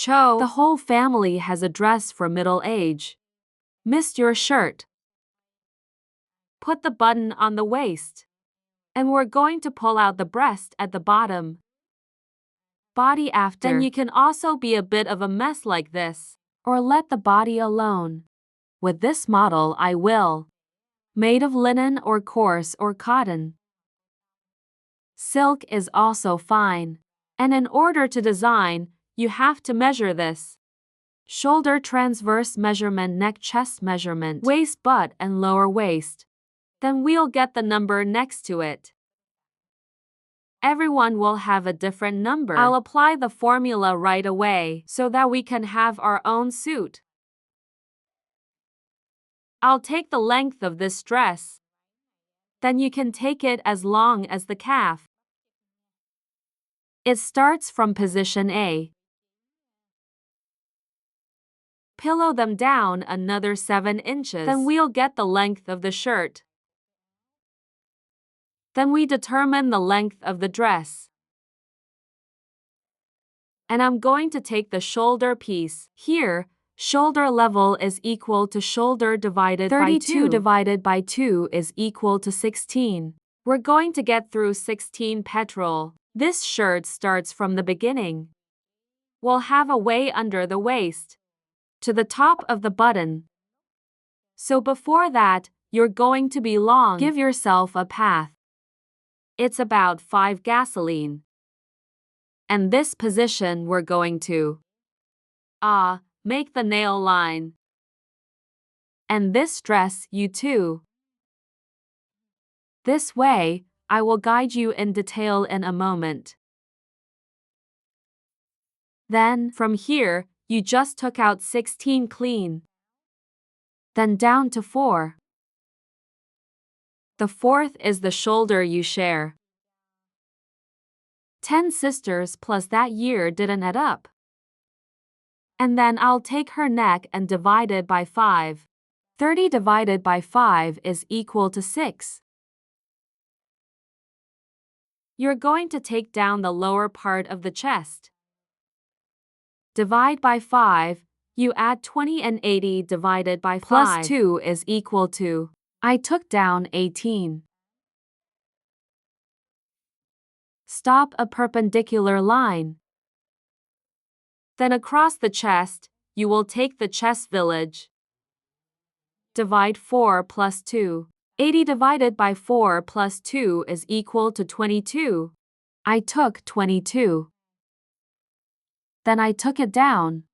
Cho, the whole family has a dress for middle age. Missed your shirt. Put the button on the waist. And we're going to pull out the breast at the bottom. Body after. Then you can also be a bit of a mess like this, or let the body alone. With this model I will. Made of linen or coarse or cotton. Silk is also fine. And in order to design, you have to measure this. Shoulder transverse measurement, neck chest measurement, waist butt and lower waist. Then we'll get the number next to it. Everyone will have a different number. I'll apply the formula right away so that we can have our own suit. I'll take the length of this dress. Then you can take it as long as the calf. It starts from position A. Pillow them down another 7 inches. Then we'll get the length of the shirt. Then we determine the length of the dress. And I'm going to take the shoulder piece. Here, shoulder level is equal to shoulder divided by 2. 32 divided by 2 is equal to 16. We're going to get through 16 petrol. This shirt starts from the beginning. We'll have a way under the waist, to the top of the button. So before that, you're going to be long. Give yourself a path. It's about 5 gasoline. And this position we're going to make the nail line. And this dress you too. This way, I will guide you in detail in a moment. Then, from here, you just took out 16 clean. Then down to 4. The 4th is the shoulder you share. 10 sisters plus that year didn't add up. And then I'll take her neck and divide it by 5. 30 divided by 5 is equal to 6. You're going to take down the lower part of the chest. Divide by 5, you add 20 and 80 divided by 5 plus 2 is equal to, I took down 18. Stop a perpendicular line. Then across the chest, you will take the chest village. Divide 4 plus 2. 80 divided by 4 plus 2 is equal to 22. I took 22. Then I took it down.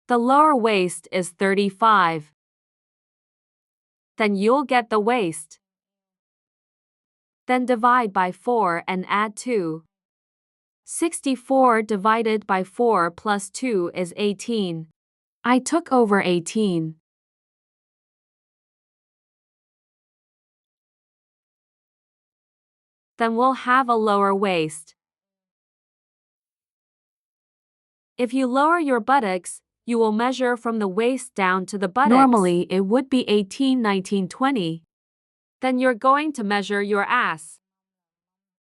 The lower waist is 35. Then you'll get the waist. Then divide by 4 and add 2. 64 divided by 4 plus 2 is 18. I took over 18. Then we'll have a lower waist. If you lower your buttocks, you will measure from the waist down to the buttocks. Normally, it would be 18, 19, 20. Then you're going to measure your ass.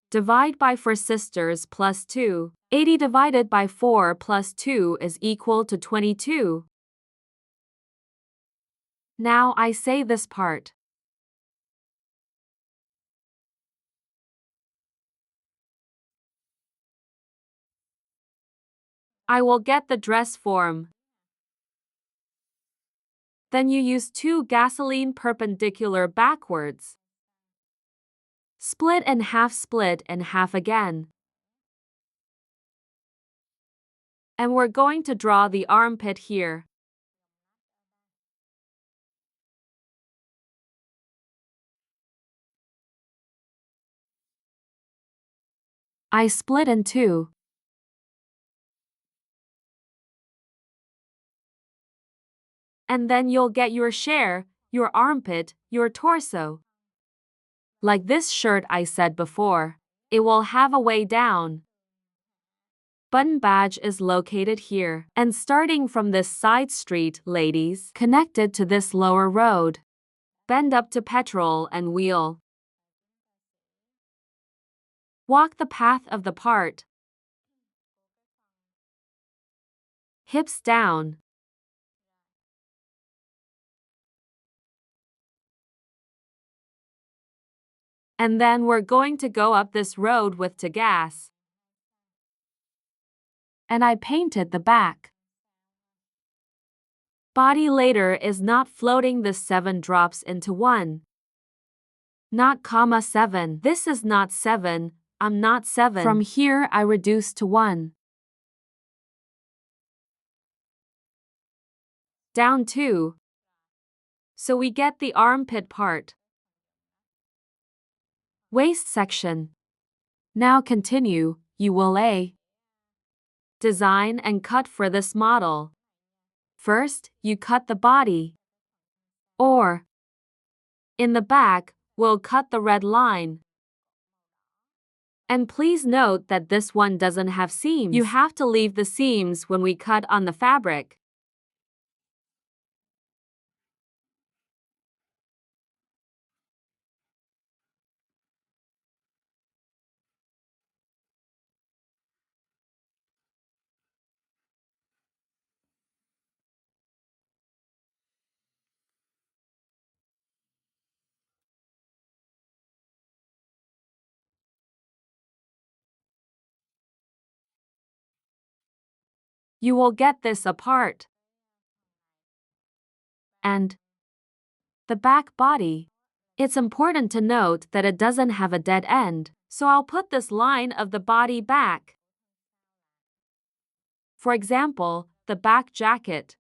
Divide by 4 sisters plus 2. 80 divided by 4 plus 2 is equal to 22. Now I say this part. I will get the dress form. Then you use 2 gasoline perpendicular backwards. Split and half again. And we're going to draw the armpit here. I split in 2. And then you'll get your share, your armpit, your torso. Like this shirt I said before, it will have a way down. Button badge is located here, and starting from this side street, ladies, connected to this lower road. Bend up to petrol and wheel. Walk the path of the part. hips down. And then we're going to go up this road with the gas. And I painted the back. Body later is not floating, this 7 drops into 1. Not comma 7. This is not 7, I'm not 7. From here I reduce to 1. Down 2. So we get the armpit part. Waist section. Now continue, you will A. Design and cut for this model. First, you cut the body. Or, in the back, we'll cut the red line. And please note that this one doesn't have seams. You have to leave the seams when we cut on the fabric. You will get this apart. And the back body. It's important to note that it doesn't have a dead end, so I'll put this line of the body back. For example, the back jacket.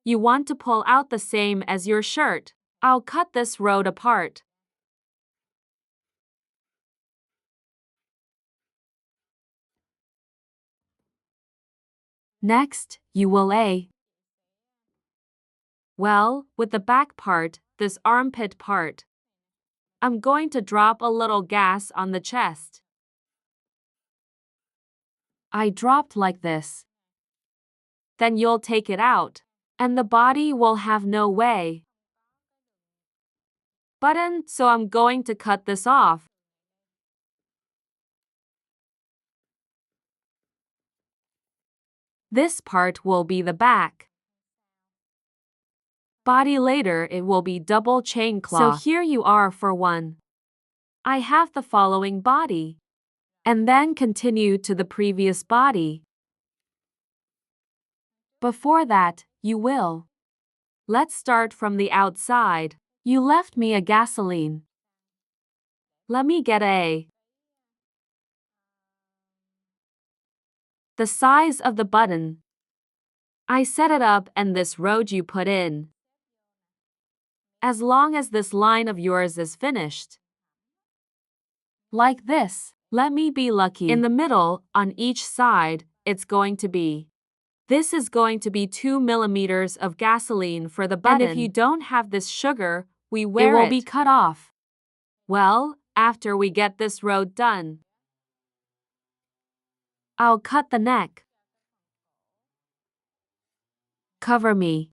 You want to pull out the same as your shirt. I'll cut this road apart. Next, you will A. Well, with the back part, this armpit part, I'm going to drop a little gas on the chest. I dropped like this. Then you'll take it out, and the body will have no way. Button, so I'm going to cut this off. This part will be the back. Body later it will be double chain cloth. So here you are for one. I have the following body. And then continue to the previous body. Before that, you will. Let's start from the outside. You left me a gasoline. Let me get a. The size of the button. I set it up and this road you put in. As long as this line of yours is finished. Like this. Let me be lucky. In the middle, on each side, it's going to be. This is going to be 2 millimeters of gasoline for the button. And if you don't have this sugar, it will be cut off. Well, after we get this road done, I'll cut the neck. Cover me.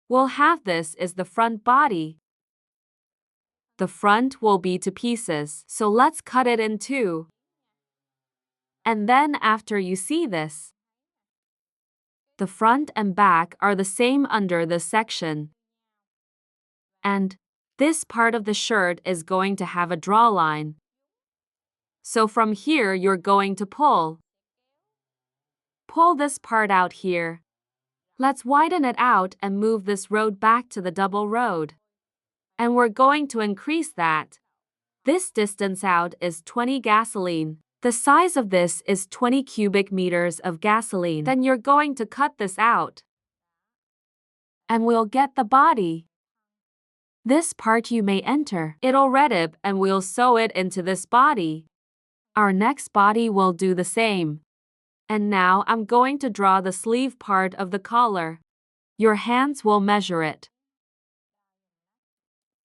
We'll have this is the front body. The front will be to pieces, so let's cut it in two. And then after you see this, the front and back are the same under this section. And this part of the shirt is going to have a draw line. So from here you're going to pull. Pull this part out here. Let's widen it out and move this road back to the double road. And we're going to increase that. This distance out is 20 gasoline. The size of this is 20 cubic meters of gasoline. Then you're going to cut this out. And we'll get the body. This part you may enter. It'll red it and we'll sew it into this body. Our next body will do the same. And now I'm going to draw the sleeve part of the collar. Your hands will measure it.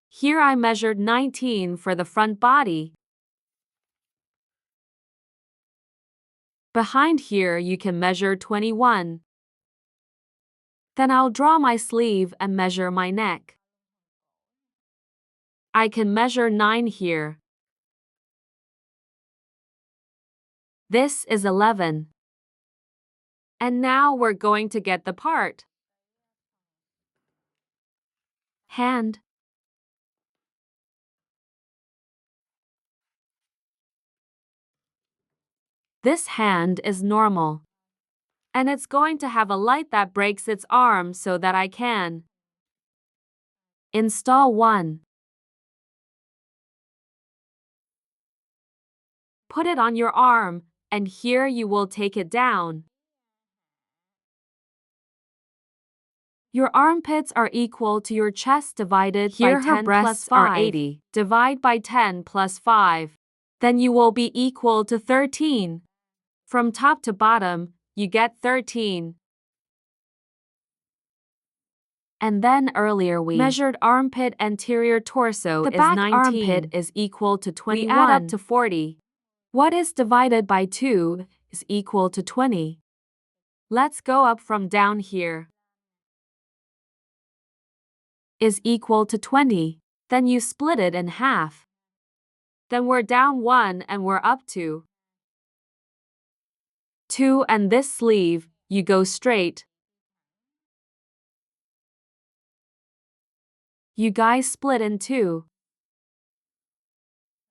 Here I measured 19 for the front body. Behind here you can measure 21. Then I'll draw my sleeve and measure my neck. I can measure 9 here. This is 11. And now we're going to get the part. Hand. This hand is normal. And it's going to have a light that breaks its arm so that I can install one. Put it on your arm, and here you will take it down. Your armpits are equal to your chest divided Here by 10 her breasts plus 5. are 80. Divide by 10 plus 5. Then you will be equal to 13. From top to bottom, you get 13. And then earlier we measured armpit anterior torso The is back 19. armpit Is equal to 21. We add up to 40. What is divided by 2 is equal to 20. Let's go up from down here. Is equal to 20. Then you split it in half. Then we're down 1 and we're up to 2, and this sleeve, you go straight. You guys split in 2.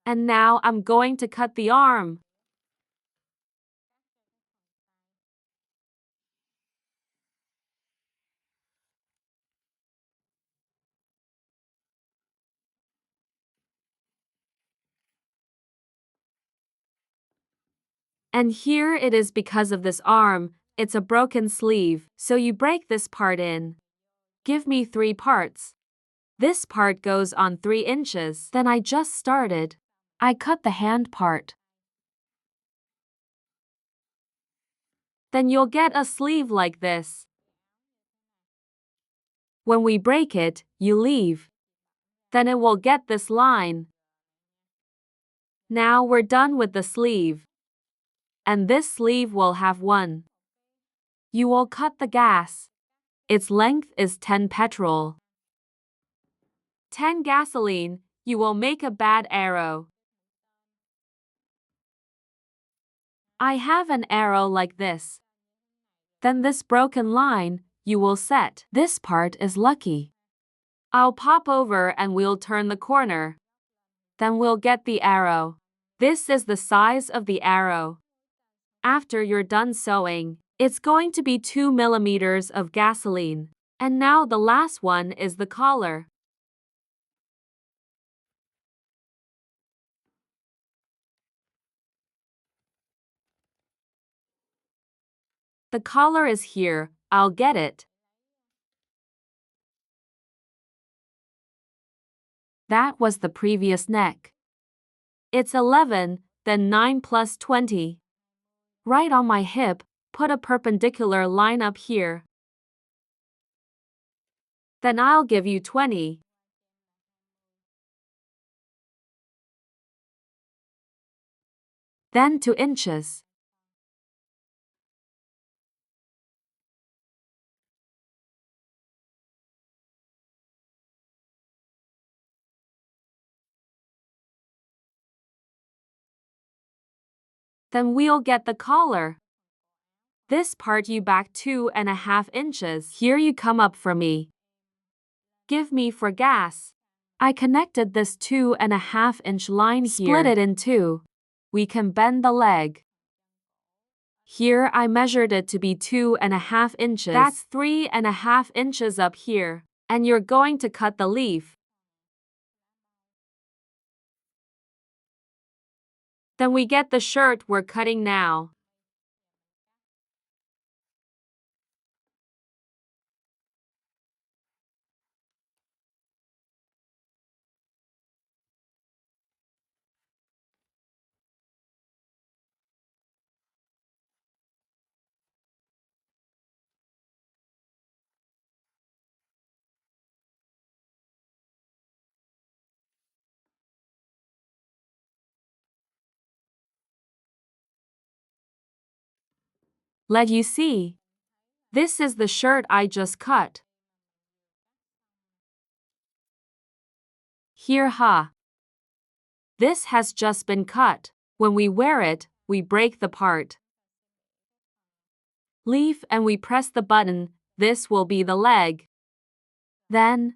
And now I'm going to cut the arm. And here it is because of this arm, it's a broken sleeve, so you break this part in. Give me 3 parts. This part goes on 3 inches. Then I just started. I cut the hand part. Then you'll get a sleeve like this. When we break it, you leave. Then it will get this line. Now we're done with the sleeve. And this sleeve will have 1. You will cut the gas. Its length is 10 petrol. 10 gasoline, you will make a bad arrow. I have an arrow like this. Then this broken line, you will set. This part is lucky. I'll pop over and we'll turn the corner. Then we'll get the arrow. This is the size of the arrow. After you're done sewing, it's going to be 2 millimeters of gasoline. And now the last one is the collar. The collar is here, I'll get it. That was the previous neck. It's 11, then 9 plus 20. Right on my hip, put a perpendicular line up here. Then I'll give you 20. Then 2 inches. Then we'll get the collar. This part you back 2.5 inches. Here you come up for me. Give me for gas. I connected this 2.5 inch line here. Split it in 2. We can bend the leg. Here I measured it to be 2.5 inches. That's 3.5 inches up here. And you're going to cut the leaf. Then we get the shirt we're cutting now. Let you see. This is the shirt I just cut. Here, ha. This has just been cut. When we wear it, we break the part. Leaf and we press the button, this will be the leg. Then,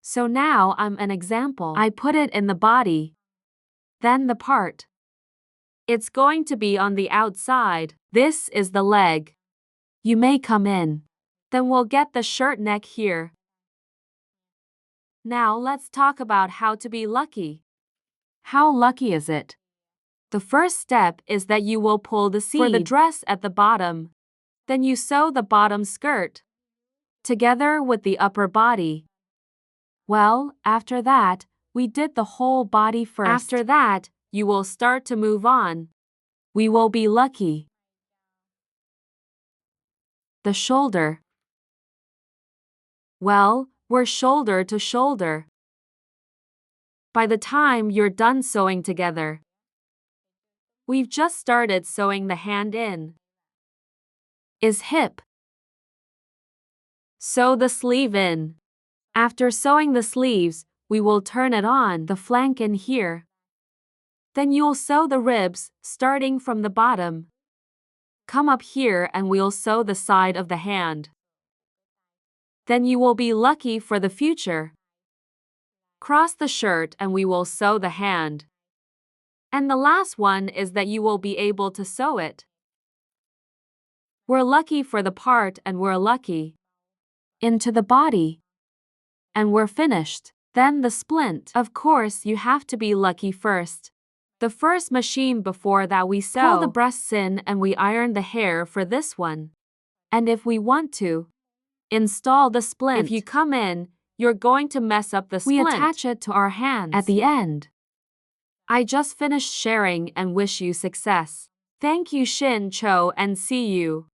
so now I'm an example. I put it in the body. Then the part. It's going to be on the outside. This is the leg. You may come in. Then we'll get the shirt neck here. Now let's talk about how to be lucky. How lucky is it? The first step is that you will pull the seam for the dress at the bottom. Then you sew the bottom skirt together with the upper body. Well, after that, we did the whole body first. After that, you will start to move on. We will be lucky. The shoulder. Well, we're shoulder to shoulder. By the time you're done sewing together, we've just started sewing the hand in. Is hip. Sew the sleeve in. After sewing the sleeves, we will turn it on the flank in here. Then you'll sew the ribs, starting from the bottom. Come up here and we'll sew the side of the hand. Then you will be lucky for the future. Cross the shirt and we will sew the hand. And the last one is that you will be able to sew it. We're lucky for the part and we're lucky into the body. And we're finished. Then the splint. Of course, you have to be lucky first. The first machine before that we sew. Pull the breasts in and we iron the hair for this one. And if we want to, install the splint. If you come in, you're going to mess up the splint. We attach it to our hands at the end. I just finished sharing and wish you success. Thank you Shin Cho and see you.